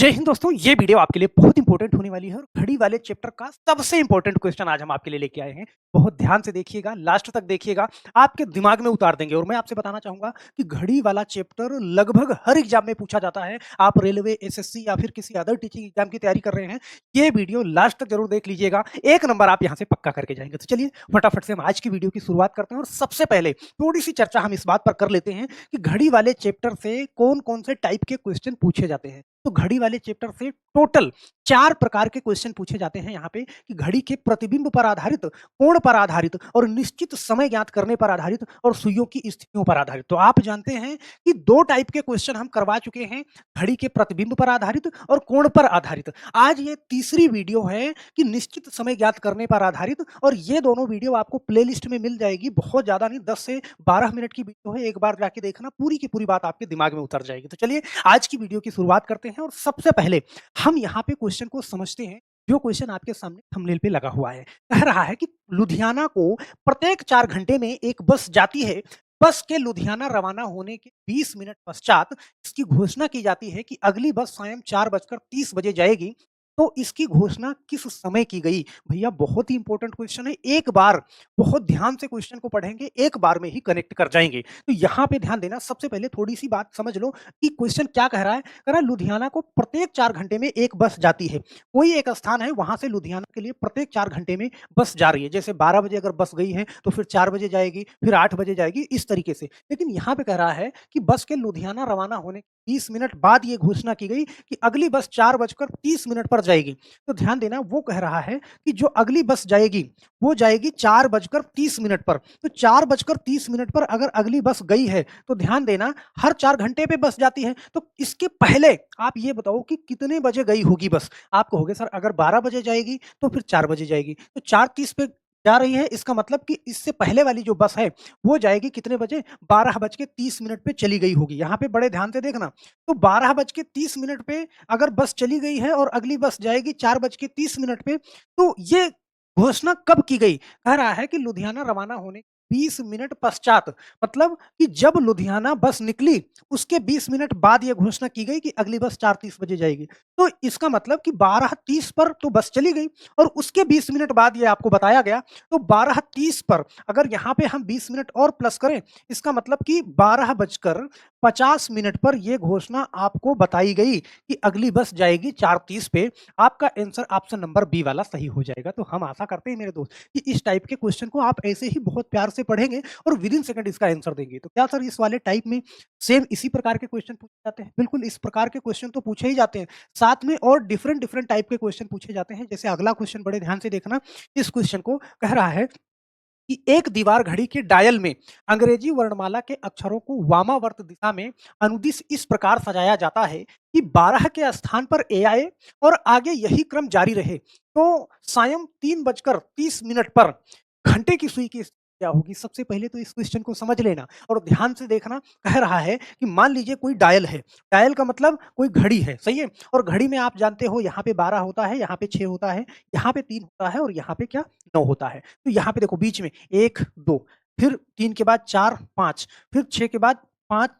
जय हिंद दोस्तों, ये वीडियो आपके लिए बहुत इंपॉर्टेंट होने वाली है और घड़ी वाले चैप्टर का सबसे इंपॉर्टेंट क्वेश्चन आज हम आपके लिए लेके आए हैं। बहुत ध्यान से देखिएगा, लास्ट तक देखिएगा, आपके दिमाग में उतार देंगे। और मैं आपसे बताना चाहूंगा कि घड़ी वाला चैप्टर लगभग हर एग्जाम में पूछा जाता है। आप रेलवे, एसएससी या फिर किसी अदर टीचिंग एग्जाम की तैयारी कर रहे हैं, ये वीडियो लास्ट तक जरूर देख लीजिएगा। एक नंबर आप यहाँ से पक्का करके जाएंगे। तो चलिए फटाफट से हम आज की वीडियो की शुरुआत करते हैं और सबसे पहले थोड़ी सी चर्चा हम इस बात पर कर लेते हैं कि घड़ी वाले चैप्टर से कौन कौन से टाइप के क्वेश्चन पूछे जाते हैं। तो घड़ी वाले चैप्टर से टोटल 4 प्रकार के क्वेश्चन पूछे जाते हैं यहाँ पे कि घड़ी के प्रतिबिंब पर आधारित, कोण पर आधारित और निश्चित समय ज्ञात करने पर आधारित और सुइयों की स्थितियों पर आधारित। तो आप जानते हैं कि 2 टाइप के क्वेश्चन हम करवा चुके हैं, घड़ी के प्रतिबिंब पर आधारित और कोण पर आधारित। आज ये तीसरी वीडियो है कि निश्चित समय ज्ञात करने पर आधारित, और ये दोनों वीडियो आपको प्लेलिस्ट में मिल जाएगी। बहुत ज़्यादा नहीं, 10 से 12 मिनट की वीडियो है, एक बार जाके देखना, पूरी की पूरी बात आपके दिमाग में उतर जाएगी। तो चलिए आज की वीडियो की शुरुआत करते हैं और सबसे पहले हम यहाँ पे क्वेश्चन को समझते हैं। जो क्वेश्चन आपके सामने थंबनेल पे लगा हुआ है, कह रहा है कि लुधियाना को प्रत्येक 4 घंटे में एक बस जाती है। बस के लुधियाना रवाना होने के 20 मिनट पश्चात इसकी घोषणा की जाती है कि अगली बस सायं 4:30 बजे जाएगी। तो इसकी घोषणा किस समय की गई? भैया बहुत ही इंपॉर्टेंट क्वेश्चन है। एक बार बहुत ध्यान से क्वेश्चन को पढ़ेंगे, एक बार में ही कनेक्ट कर जाएंगे। तो यहाँ पे ध्यान देना। सबसे पहले थोड़ी सी बात समझ लो कि क्वेश्चन क्या कह रहा है। कह रहा है लुधियाना को प्रत्येक 4 घंटे में एक बस जाती है। कोई एक स्थान है, वहां से लुधियाना के लिए प्रत्येक 4 घंटे में बस जा रही है। जैसे 12 बजे अगर बस गई है तो फिर 4 बजे जाएगी, फिर 8 बजे जाएगी, इस तरीके से। लेकिन यहाँ पे कह रहा है कि बस के लुधियाना रवाना होने के 20 मिनट बाद ये घोषणा की गई कि अगली बस 4:30 पर जाएगी। तो ध्यान देना, वो कह रहा है कि जो अगली बस जाएगी वो जाएगी 4:30 पर। तो 4:30 पर अगर अगली बस गई है तो ध्यान देना, हर 4 घंटे पे बस जाती है। तो इसके पहले आप ये बताओ कि कितने बजे गई होगी बस? आप कहोगे सर अगर 12 बजे जाएगी तो फिर 4 बजे जाएगी। तो 4:30 पे जा रही है, इसका मतलब कि इससे पहले वाली जो बस है वो जाएगी कितने बजे? 12:30 पे चली गई होगी। यहाँ पे बड़े ध्यान से देखना। तो 12:30 पे अगर बस चली गई है और अगली बस जाएगी 4:30 पे, तो ये घोषणा कब की गई? कह रहा है कि लुधियाना रवाना होने 20 मिनट पश्चात, मतलब कि जब लुधियाना बस निकली उसके 20 मिनट बाद ये घोषणा की गई कि अगली बस 4:30 बजे जाएगी। तो इसका मतलब कि 12:30 पर तो बस चली गई और उसके 20 मिनट बाद ये आपको बताया गया। तो 12:30 पर अगर यहाँ पे हम 20 मिनट और प्लस करें, इसका मतलब कि 12:50 पर ये घोषणा आपको बताई गई कि अगली बस जाएगी 4:30 पे। आपका आंसर ऑप्शन नंबर बी वाला सही हो जाएगा। तो हम आशा करते हैं मेरे दोस्त कि इस टाइप के क्वेश्चन को आप ऐसे ही बहुत प्यार से पढ़ेंगे और विद इन सेकंड इसका आंसर देंगे। तो क्या सर इस वाले टाइप में सेम इसी प्रकार के क्वेश्चन पूछे जाते हैं? बिल्कुल इस प्रकार के क्वेश्चन तो पूछे ही जाते हैं, साथ में और डिफरेंट डिफरेंट टाइप के क्वेश्चन पूछे जाते हैं। जैसे अगला क्वेश्चन बड़े ध्यान से देखना। इस क्वेश्चन को कह रहा है कि एक दीवार घड़ी के डायल में अंग्रेजी वर्णमाला के अक्षरों को वामावर्त दिशा में अनुदिश इस प्रकार सजाया जाता है कि 12 के स्थान पर ए आए और आगे यही क्रम जारी रहे। तो सायं 3:30 पर घंटे की सुई की स्थिति क्या होगी? सबसे पहले तो इस क्वेश्चन को समझ लेना और ध्यान से देखना। कह रहा है कि मान लीजिए कोई डायल है, डायल का मतलब कोई घड़ी है, सही है? और घड़ी में आप जानते हो यहाँ पे 12 होता है, यहाँ पे 6 होता है, यहाँ पे 3 होता है और यहाँ पे क्या 9 होता है। तो यहाँ पे देखो बीच में 1, 2, फिर 3 के बाद 4, 5, फिर 6 के बाद 5,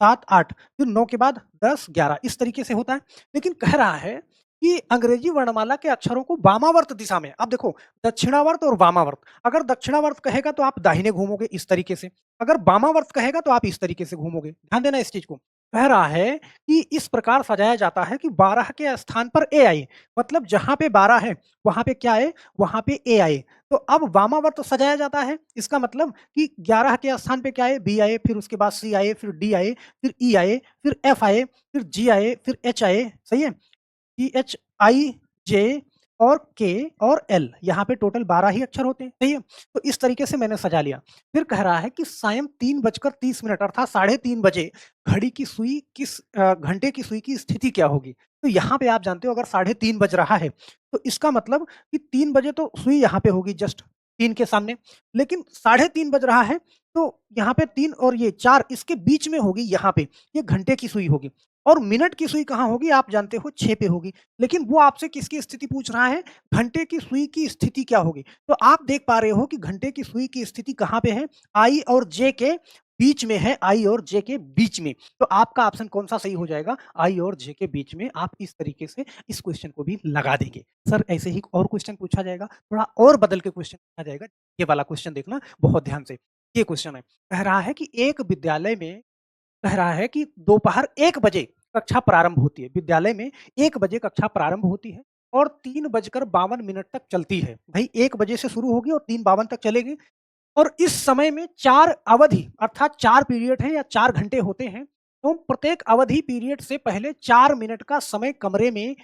7, 8, फिर 9 के बाद 10, 11, इस तरीके से होता है। लेकिन कह रहा है कि अंग्रेजी वर्णमाला के अक्षरों को वामावर्त दिशा में, अब देखो दक्षिणावर्त और वामावर्त, अगर दक्षिणावर्त कहेगा तो आप दाहिने घूमोगे इस तरीके से, अगर वामावर्त कहेगा तो आप इस तरीके से घूमोगे। ध्यान देना इस चीज को। कह रहा है कि इस प्रकार सजाया जाता है कि 12 के स्थान पर ए आए, मतलब जहां पे 12 है वहां पे क्या आए? वहां पे ए आए। तो अब वामावर्त सजाया जाता है, इसका मतलब कि 11 के स्थान पे क्या आए? बी आए, फिर उसके बाद सी आए, फिर डी आए, फिर ई आए, फिर एफ आए, फिर जी आए, फिर एच आए, सही है? टी एच आई जे और के और एल, यहाँ पे टोटल 12 ही अक्षर होते हैं, सही है? तो इस तरीके से मैंने सजा लिया। फिर कह रहा है कि सायं 3:30 अर्थात 3:30 बजे घड़ी की सुई किस घंटे की सुई की स्थिति क्या होगी? तो यहाँ पे आप जानते हो अगर 3:30 बज रहा है तो इसका मतलब कि 3 बजे तो सुई यहाँ पे होगी जस्ट 3 के सामने, लेकिन 3:30 बज रहा है तो यहाँ पे 3 और ये 4 इसके बीच में होगी, यहाँ पे ये घंटे की सुई होगी। और मिनट की सुई कहाँ होगी? आप जानते हो 6 पे होगी। लेकिन वो आपसे किसकी स्थिति पूछ रहा है? घंटे की सुई की स्थिति क्या होगी? तो आप देख पा रहे हो कि घंटे की सुई की स्थिति कहाँ पे है? आई और जे के बीच में है, आई और जे के बीच में। तो आपका ऑप्शन कौन-सा सही हो जाएगा? आई और जे के बीच में। आप इस तरीके से इस क्वेश्चन को भी लगा देंगे। सर ऐसे ही और क्वेश्चन पूछा जाएगा, थोड़ा और बदल के क्वेश्चन पूछा जाएगा। ये वाला क्वेश्चन देखना बहुत ध्यान से। ये क्वेश्चन है, कह रहा है कि एक विद्यालय में कह रहा है कि दोपहर 1 बजे कक्षा प्रारंभ होती है। विद्यालय में 1 बजे कक्षा प्रारंभ होती है और 3:52 तक चलती है। भई 1 बजे से शुरू होगी और 3:52 तक चलेगी और इस समय में 4 अवधि अर्थात 4 पीरियड हैं या 4 घंटे होते हैं। तो प्रत्येक अवधि पीरियड से पहले 4 मिनट का समय कमरे में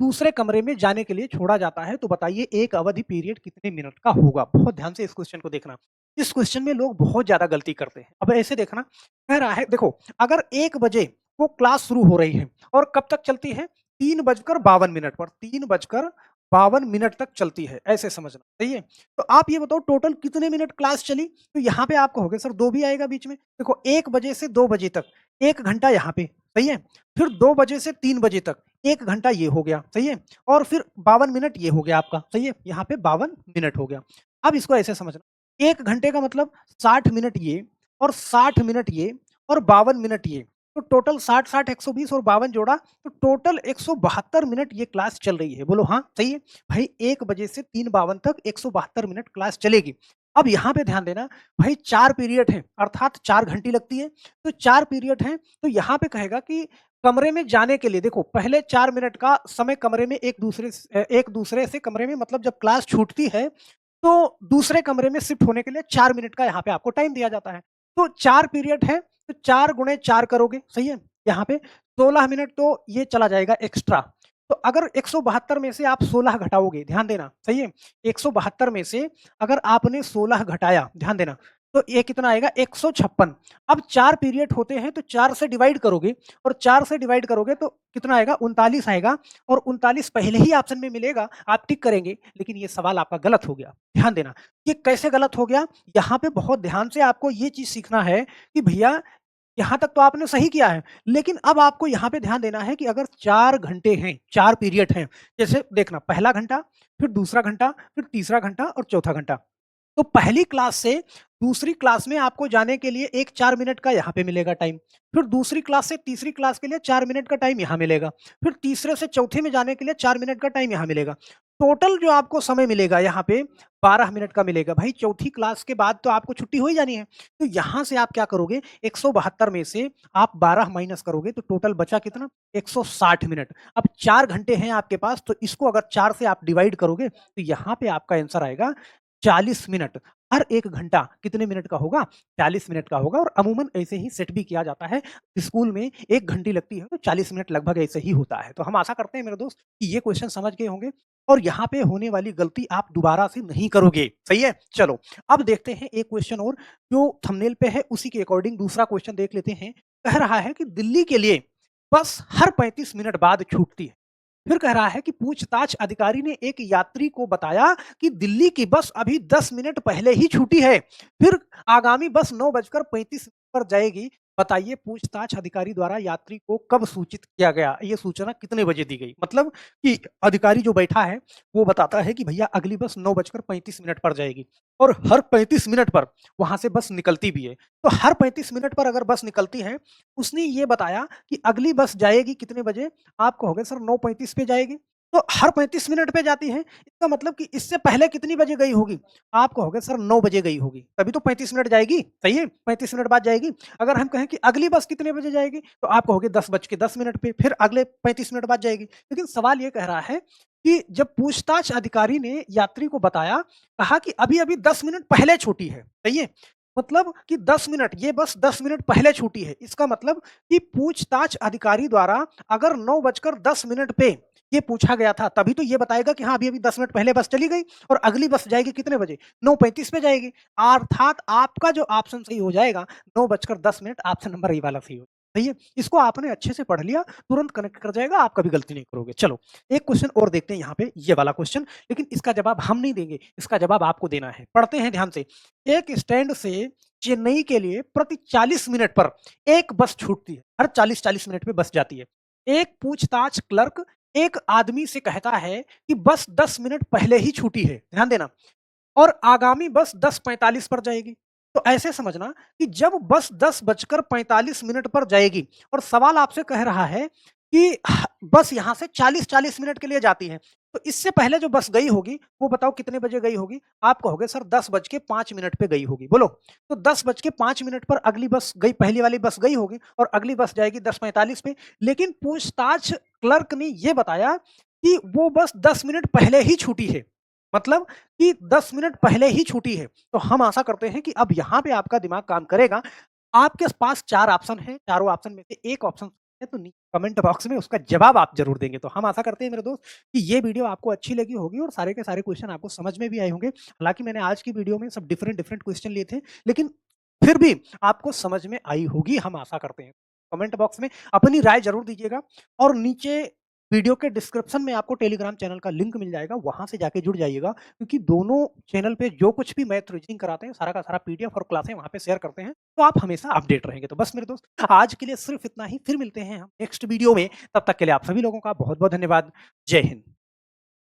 दूसरे कमरे में जाने के लिए छोड़ा जाता है। तो बताइए एक अवधि पीरियड कितने मिनट का होगा? बहुत ध्यान से इस क्वेश्चन को देखना। इस क्वेश्चन में लोग बहुत ज़्यादा गलती करते हैं। अब ऐसे देखना, कह रहा है देखो अगर 1 बजे वो क्लास शुरू हो रही है और कब तक चलती है? 3:52 पर 3:52 तक चलती है, ऐसे समझना, सही है? तो आप ये बताओ टोटल कितने मिनट क्लास चली? तो यहाँ पे आप कहोगे सर 2 भी आएगा बीच में। देखो 1 बजे से 2 बजे तक 1 घंटा यहाँ पे, सही है? फिर 2 बजे से 3 बजे तक 1 घंटा ये हो गया, सही है? और फिर 52 मिनट ये हो गया आपका, सही है? यहाँ पे 52 मिनट हो गया। अब इसको ऐसे समझना, 1 घंटे का मतलब 60 मिनट ये और 60 मिनट ये और 52 मिनट ये। तो टोटल 60-60 120 और 52 जोड़ा तो टोटल 172 मिनट ये क्लास चल रही है। बोलो हाँ, सही है? भाई 1 बजे से 3:52 तक 172 मिनट क्लास चलेगी। अब यहाँ पे ध्यान देना, भाई 4 पीरियड हैं अर्थात 4 घंटी लगती है। तो 4 पीरियड हैं, तो यहाँ पे कहेगा कि कमरे में जाने के लिए देखो पहले 4 मिनट का समय कमरे में एक दूसरे से कमरे में मतलब जब क्लास छूटती है, तो दूसरे कमरे में शिफ्ट होने के लिए 4 मिनट का यहाँ पे आपको टाइम दिया जाता है। तो 4 पीरियड है, तो 4 गुणे 4 करोगे, सही है? यहाँ पे 16 मिनट तो ये चला जाएगा एक्स्ट्रा। तो अगर 172 में से आप 16 घटाओगे, ध्यान देना, सही है? 172 में से अगर आपने 16 घटाया, ध्यान देना, तो ये कितना आएगा 156। अब 4 पीरियड होते हैं तो 4 से डिवाइड करोगे और 4 से डिवाइड करोगे तो कितना आएगा 39 आएगा और 39 पहले ही ऑप्शन में मिलेगा, आप टिक करेंगे, लेकिन ये सवाल आपका गलत हो गया। ध्यान देना, ये कैसे गलत हो गया? यहाँ पे बहुत ध्यान से आपको ये चीज़ सीखना है कि भैया यहाँ तक तो आपने सही किया है, लेकिन अब आपको यहाँ पे ध्यान देना है कि अगर 4 घंटे हैं, 4 पीरियड हैं, जैसे देखना पहला घंटा, फिर दूसरा घंटा, फिर तीसरा घंटा और चौथा घंटा। तो पहली क्लास से दूसरी क्लास में आपको जाने के लिए एक 4 मिनट का यहाँ पे मिलेगा टाइम। फिर दूसरी क्लास से तीसरी क्लास के लिए 4 मिनट का टाइम यहाँ मिलेगा। फिर तीसरे से चौथे में जाने के लिए 4 मिनट का टाइम यहाँ मिलेगा। टोटल जो आपको समय मिलेगा यहाँ पे 12 मिनट का मिलेगा। भाई चौथी क्लास के बाद तो आपको छुट्टी हो ही जानी है। तो यहाँ से आप क्या करोगे 172 में से आप 12 माइनस करोगे तो टोटल बचा कितना 160 मिनट। अब 4 घंटे हैं आपके पास तो इसको अगर 4 से आप डिवाइड करोगे तो यहाँ पे आपका आंसर आएगा 40 मिनट। हर 1 घंटा कितने मिनट का होगा? 40 मिनट का होगा और अमूमन ऐसे ही सेट भी किया जाता है। स्कूल में 1 घंटी लगती है तो 40 मिनट लगभग ऐसे ही होता है। तो हम आशा करते हैं मेरे दोस्त कि ये क्वेश्चन समझ गए होंगे और यहाँ पे होने वाली गलती आप दोबारा से नहीं करोगे। सही है? चलो, अब देखते हैं एक क्वेश्चन और जो थंबनेल पे है उसी के अकॉर्डिंग दूसरा क्वेश्चन देख लेते हैं। कह रहा है कि दिल्ली के लिए बस हर 35 मिनट बाद छूटती है। फिर कह रहा है कि पूछताछ अधिकारी ने एक यात्री को बताया कि दिल्ली की बस अभी 10 मिनट पहले ही छूटी है। फिर आगामी बस 9:35 पर जाएगी। बताइए पूछताछ अधिकारी द्वारा यात्री को कब सूचित किया गया? ये सूचना कितने बजे दी गई? मतलब कि अधिकारी जो बैठा है, वो बताता है कि भैया अगली बस 9:35 पर जाएगी और हर 35 मिनट पर वहाँ से बस निकलती भी है। तो हर 35 मिनट पर अगर बस निकलती है, उसने ये बताया कि अगली बस जाएगी कितने बजे? आप कहोगे सर 9:35 पे जाएगी, तो हर 35 मिनट पे जाती है, इसका मतलब कि इससे पहले कितनी बजे गई होगी? आप कहोगे सर 9 बजे गई होगी, तभी तो 35 मिनट जाएगी, सही है? 35 मिनट बाद जाएगी। अगर हम कहें कि अगली बस कितने बजे जाएगी? तो आप कहोगे 10:10 पे, फिर अगले 35 मिनट बाद जाएगी। लेकिन सवाल ये कह रहा है कि जब पूछताछ अधिकारी ने यात्री को बताया, कहा कि अभी-अभी 10 मिनट पहले छूटी है, सही है? मतलब कि 10 मिनट, ये बस 10 मिनट पहले छूटी है। इसका मतलब कि पूछताछ अधिकारी द्वारा अगर 9:10 पे ये पूछा गया था, तभी तो ये बताएगा कि हाँ, अभी-अभी 10 मिनट पहले बस चली गई और अगली बस जाएगी कितने बजे? 9:35 पे जाएगी। अर्थात आपका जो ऑप्शन सही हो जाएगा 9:10 ऑप्शन नंबर ए वाला सही हो सही है? इसको आपने अच्छे से पढ़ लिया, तुरंत कनेक्ट कर जाएगा, आप कभी गलती नहीं करोगे। चलो, एक क्वेश्चन और देखते हैं यहाँ पे, ये वाला क्वेश्चन, लेकिन इसका जवाब हम नहीं देंगे, इसका जवाब आपको देना है। पढ़ते हैं ध्यान से। एक स्टैंड से चेन्नई के लिए प्रति 40 मिनट पर एक बस छूटती है। हर 40-40 मिनट पे बस जाती है। एक पूछताछ क्लर्क एक आदमी से कहता है कि बस 10 मिनट पहले ही छूटी है, ध्यान देना, और आगामी बस 10:45 पर जाएगी। तो ऐसे समझना कि जब बस 10:45 पर जाएगी और सवाल आपसे कह रहा है कि बस यहाँ से 40-40 मिनट के लिए जाती है। तो इससे पहले जो बस गई होगी, वो बताओ कितने बजे गई होगी? आप कहोगे सर 10:05 पे गई होगी। बोलो, तो 10:05 पर अगली बस गई, पहली वाली बस गई होगी और अगली बस जाएगी 10:45 पे। लेकिन पूछताछ क्लर्क ने ये बताया कि वो बस 10 मिनट पहले ही छूटी है। मतलब कि 10 मिनट पहले ही छूटी है। तो हम आशा करते हैं कि अब यहाँ पे आपका दिमाग काम करेगा। आपके पास 4 ऑप्शन हैं, चारों ऑप्शन में से एक ऑप्शन है तो नी कमेंट बॉक्स में उसका जवाब आप ज़रूर देंगे। तो हम आशा करते हैं मेरे दोस्त कि ये वीडियो आपको अच्छी लगी होगी और सारे के सारे क्वेश्चन आपको समझ में भी आए होंगे। हालाँकि मैंने आज की वीडियो में सब डिफरेंट क्वेश्चन लिए थे, लेकिन फिर भी आपको समझ में आई होगी, हम आशा करते हैं। कमेंट बॉक्स में अपनी राय ज़रूर दीजिएगा और नीचे वीडियो के डिस्क्रिप्शन में आपको टेलीग्राम चैनल का लिंक मिल जाएगा, वहाँ से जाके जुड़ जाइएगा क्योंकि दोनों चैनल पे जो कुछ भी मैथ रीजनिंग कराते हैं, सारा का सारा पीडीएफ और क्लासें वहाँ पे शेयर करते हैं, तो आप हमेशा अपडेट रहेंगे। तो बस मेरे दोस्त आज के लिए सिर्फ इतना ही, फिर मिलते हैं हम नेक्स्ट वीडियो में, तब तक के लिए आप सभी लोगों का बहुत-बहुत धन्यवाद। जय हिंद।